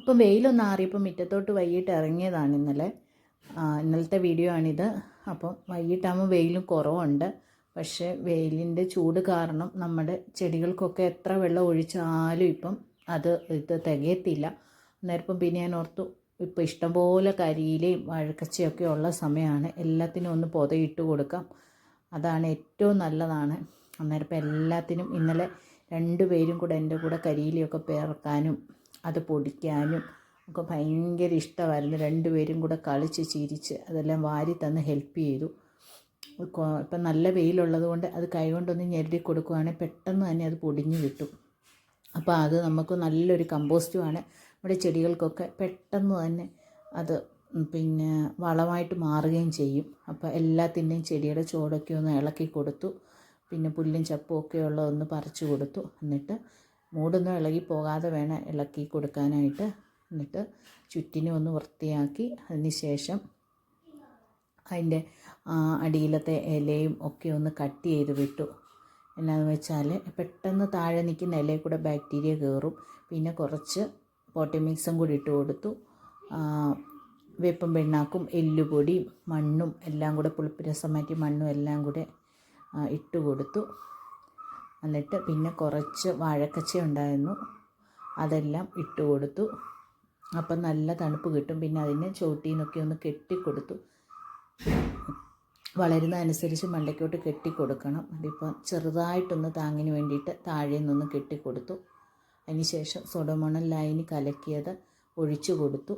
അപ്പം വെയിലൊന്ന് ആറിയപ്പോൾ മുറ്റത്തോട്ട് വൈകിട്ട് ഇറങ്ങിയതാണ് ഇന്നലത്തെ വീഡിയോ ആണിത്. അപ്പം വൈകിട്ടാകുമ്പോൾ വെയിലും കുറവുണ്ട്. പക്ഷേ വെയിലിൻ്റെ ചൂട് കാരണം നമ്മുടെ ചെടികൾക്കൊക്കെ എത്ര വെള്ളം ഒഴിച്ചാലും ഇപ്പം ഇത് തികയത്തില്ല. അന്നേരം പിന്നെ ഞാൻ ഓർത്തു, ഇപ്പോൾ ഇഷ്ടംപോലെ കരിയിലയും വഴക്കച്ചയൊക്കെ ഉള്ള സമയമാണ്, എല്ലാത്തിനും ഒന്ന് പൊതയിട്ട് കൊടുക്കാം, അതാണ് ഏറ്റവും നല്ലതാണ്. അന്നേരം എല്ലാത്തിനും ഇന്നലെ 2 പേരും കൂടെ എൻ്റെ കൂടെ കരിയിലയൊക്കെ പേർക്കാനും അത് പൊടിക്കാനും ഒക്കെ ഭയങ്കര ഇഷ്ടമായിരുന്നു. 2 പേരും കൂടെ കളിച്ച് ചിരിച്ച് അതെല്ലാം വാരി തന്ന് ഹെൽപ്പ് ചെയ്തു. ഇപ്പം നല്ല വെയിലുള്ളത് കൊണ്ട് അത് കൈകൊണ്ടൊന്ന് ഞെരടി കൊടുക്കുകയാണെങ്കിൽ പെട്ടെന്ന് തന്നെ അത് പൊടിഞ്ഞ് കിട്ടും. അപ്പോൾ അത് നമുക്ക് നല്ലൊരു കമ്പോസ്റ്റുമാണ്. നമ്മുടെ ചെടികൾക്കൊക്കെ പെട്ടെന്ന് തന്നെ അത് വളമായിട്ട് മാറുകയും ചെയ്യും. അപ്പോൾ എല്ലാത്തിൻ്റെയും ചെടിയുടെ ചുവടൊക്കെ ഒന്ന് ഇളക്കി കൊടുത്തു. പിന്നെ പുല്ലും ചപ്പും ഒക്കെ ഉള്ളതൊന്ന് പറിച്ചു കൊടുത്തു. എന്നിട്ട് മൂടൊന്നും ഇളകി പോകാതെ വേണം ഇളക്കി കൊടുക്കാനായിട്ട്. എന്നിട്ട് ചുറ്റിനും ഒന്ന് വൃത്തിയാക്കി അതിന് ശേഷം അതിൻ്റെ അടിയിലത്തെ ഇലയും ഒക്കെ ഒന്ന് കട്ട് ചെയ്ത് വിട്ടു. എന്നാന്ന് വെച്ചാൽ പെട്ടെന്ന് താഴെ നിൽക്കുന്ന ഇലയിൽ കൂടെ ബാക്ടീരിയ കയറും. പിന്നെ കുറച്ച് പോട്ടി മിക്സും കൂടി ഇട്ട് കൊടുത്തു. വേപ്പും പിണ്ണാക്കും എല്ലുപൊടിയും മണ്ണും എല്ലാം കൂടെ, പുളിപ്പിരസം മാറ്റി മണ്ണും എല്ലാം കൂടെ ഇട്ട് കൊടുത്തു. എന്നിട്ട് പിന്നെ കുറച്ച് വാഴക്കച്ച ഉണ്ടായിരുന്നു, അതെല്ലാം ഇട്ട് കൊടുത്തു. അപ്പം നല്ല തണുപ്പ് കിട്ടും. പിന്നെ അതിനെ ചോട്ടിൽ നിന്നൊക്കെ ഒന്ന് കെട്ടിക്കൊടുത്തു. വളരുന്നതനുസരിച്ച് മണ്ടയ്ക്കോട്ട് കെട്ടിക്കൊടുക്കണം. അതിപ്പോൾ ചെറുതായിട്ടൊന്ന് താങ്ങിന് വേണ്ടിയിട്ട് താഴെ നിന്നൊന്ന് കെട്ടിക്കൊടുത്തു. അതിന് ശേഷം സോഡോമോണൽ ലൈനി കലക്കിയത് ഒഴിച്ചു കൊടുത്തു.